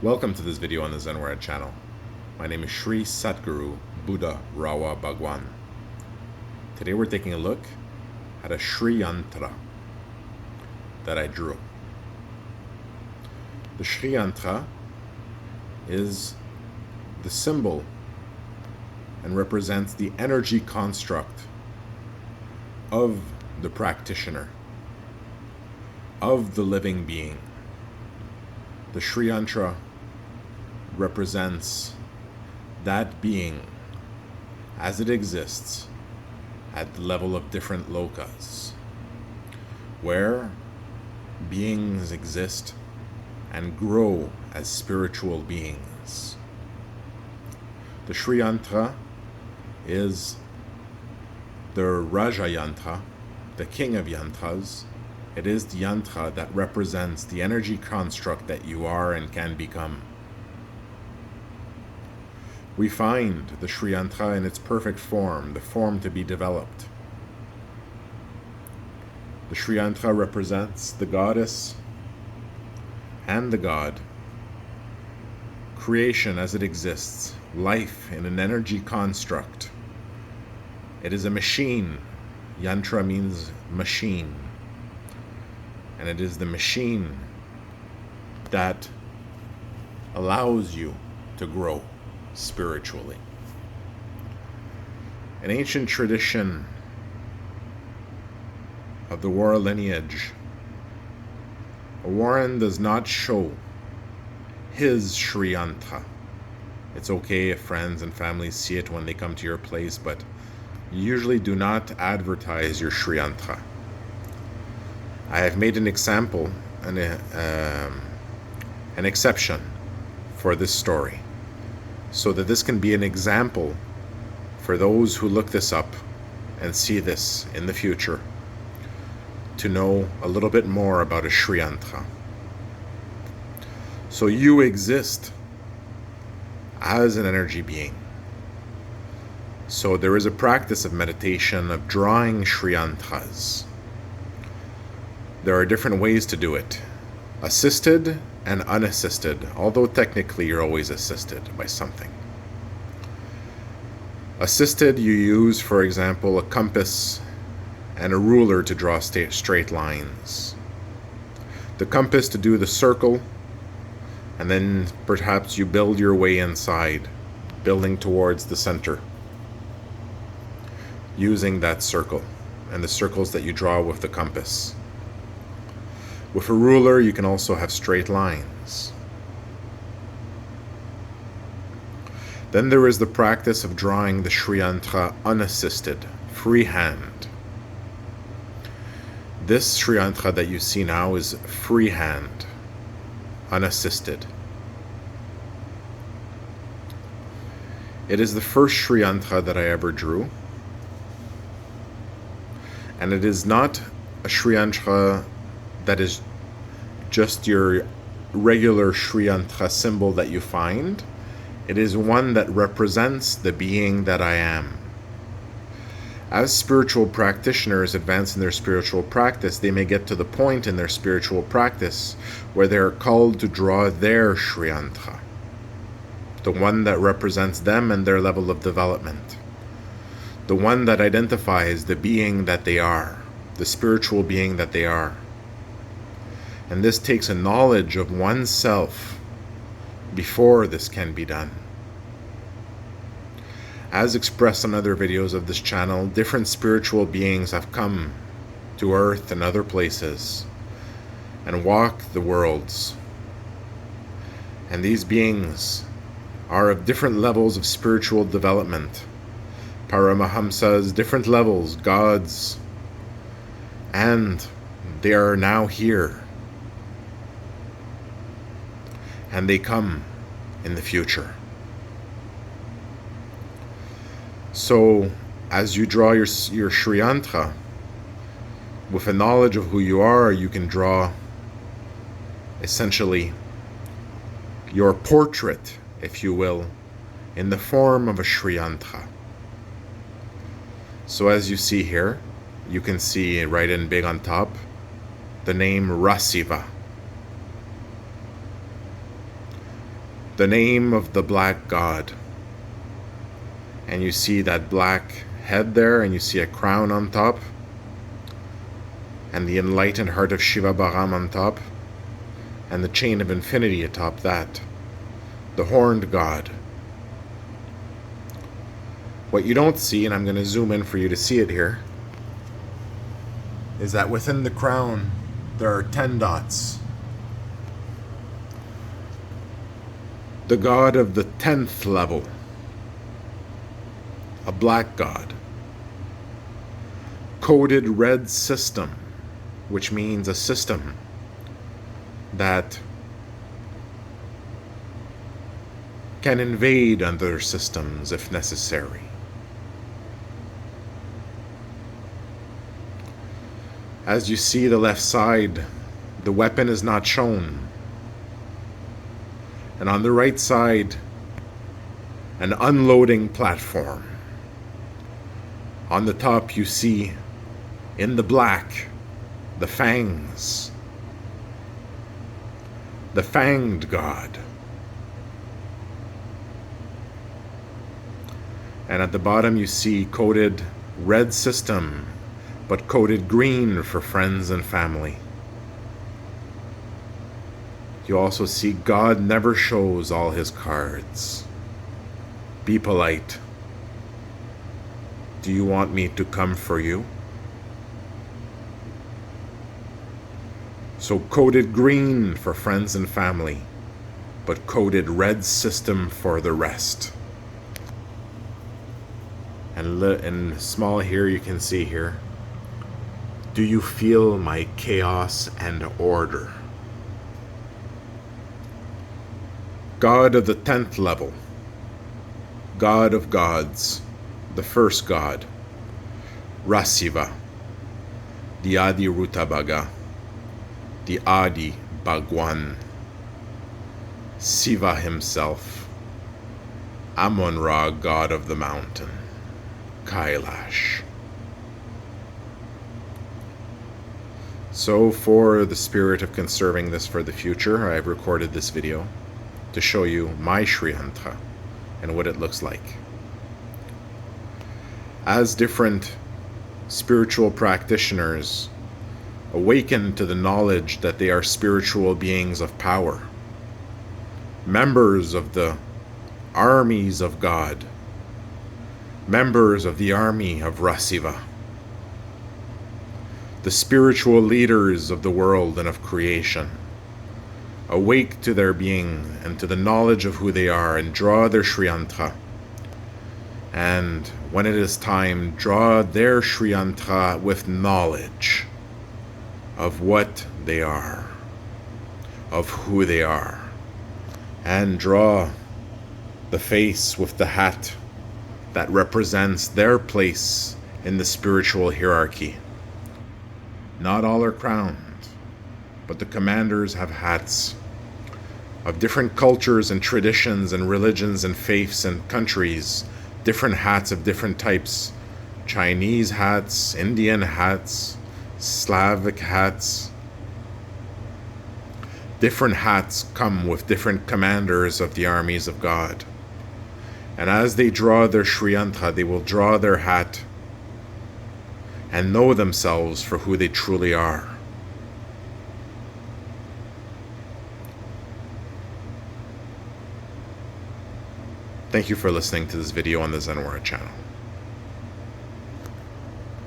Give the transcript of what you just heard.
Welcome to this video on the Zenware channel. My name is Shree Satguru, Buddha, Rawa, Bhagwan. Today we're taking a look at a Shree Yantra that I drew. The Shree Yantra is the symbol and represents the energy construct of the practitioner, of the living being. The Shree Yantra represents that being as it exists at the level of different lokas, where beings exist and grow as spiritual beings. The Shree Yantra is the Raja Yantra, the king of yantras. It is the yantra that represents the energy construct that you are and can become. We find the Shree Yantra in its perfect form, the form to be developed. The Shree Yantra represents the goddess and the god, creation as it exists, life in an energy construct. It is a machine. Yantra means machine. And it is the machine that allows you to grow spiritually. An ancient tradition of the Warren lineage, a Warren does not show his Shree Yantra. It's okay if friends and family see it when they come to your place, but you usually do not advertise your Shree Yantra. I have made an example, an exception for this story, so that this can be an example for those who look this up and see this in the future, to know a little bit more about a Shree Yantra. So you exist as an energy being. So there is a practice of meditation of drawing Shree Yantras. There are different ways to do it, assisted and unassisted, although technically you're always assisted by something. Assisted, you use, for example, a compass and a ruler to draw straight lines. The compass to do the circle, and then perhaps you build your way inside, building towards the center, using that circle and the circles that you draw with the compass. With a ruler, you can also have straight lines. Then there is the practice of drawing the Shree Yantra unassisted, freehand. This Shree Yantra that you see now is freehand, unassisted. It is the first Shree Yantra that I ever drew. And it is not a Shree Yantra that is just your regular Shree Yantra symbol that you find. It is one that represents the being that I am. As spiritual practitioners advance in their spiritual practice, they may get to the point in their spiritual practice where they are called to draw their Shree Yantra, the one that represents them and their level of development, the one that identifies the being that they are, the spiritual being that they are. And this takes a knowledge of oneself before this can be done. As expressed on other videos of this channel, different spiritual beings have come to Earth and other places and walked the worlds. And these beings are of different levels of spiritual development. Paramahamsas, different levels, gods, and they are now here. And they come in the future. So, as you draw your Shree Yantra, with a knowledge of who you are, you can draw essentially your portrait, if you will, in the form of a Shree Yantra. So as you see here, you can see right in big on top, the name Rasiva. the name of the black god. And you see that black head there, and you see a crown on top, and the enlightened heart of Shiva Bhagwan on top, and the chain of infinity atop that, the horned god. What you don't see, and I'm going to zoom in for you to see it here, is that within the crown there are 10 dots. The god of the 10th level, a black god, coded red system, which means a system that can invade other systems if necessary. As you see the left side, the weapon is not shown. And on the right side, an unloading platform. On the top you see, in the black, the fangs. The fanged god. And at the bottom you see coded red system, but coded green for friends and family. You also see God never shows all his cards. Be polite. Do you want me to come for you? So coded green for friends and family, but coded red system for the rest. And in small here you can see here, do you feel my chaos and order? God of the 10th level, God of gods, the first god, Rasiva, the Adi Rutabhaga, the Adi Bhagwan, Siva himself, Amun-Ra, god of the mountain, Kailash. So for the spirit of conserving this for the future, I've recorded this video to show you my Shree Yantra and what it looks like. As different spiritual practitioners awaken to the knowledge that they are spiritual beings of power, members of the armies of God, members of the army of Rasiva, the spiritual leaders of the world and of creation, awake to their being and to the knowledge of who they are, and draw their Shree Yantra. And when it is time, draw their Shree Yantra with knowledge of what they are, of who they are, and draw the face with the hat that represents their place in the spiritual hierarchy. Not all are crowned, but the commanders have hats of different cultures and traditions and religions and faiths and countries, different hats of different types, Chinese hats, Indian hats, Slavic hats. Different hats come with different commanders of the armies of God. And as they draw their Shree Yantra, they will draw their hat and know themselves for who they truly are. Thank you for listening to this video on the Zenwara channel.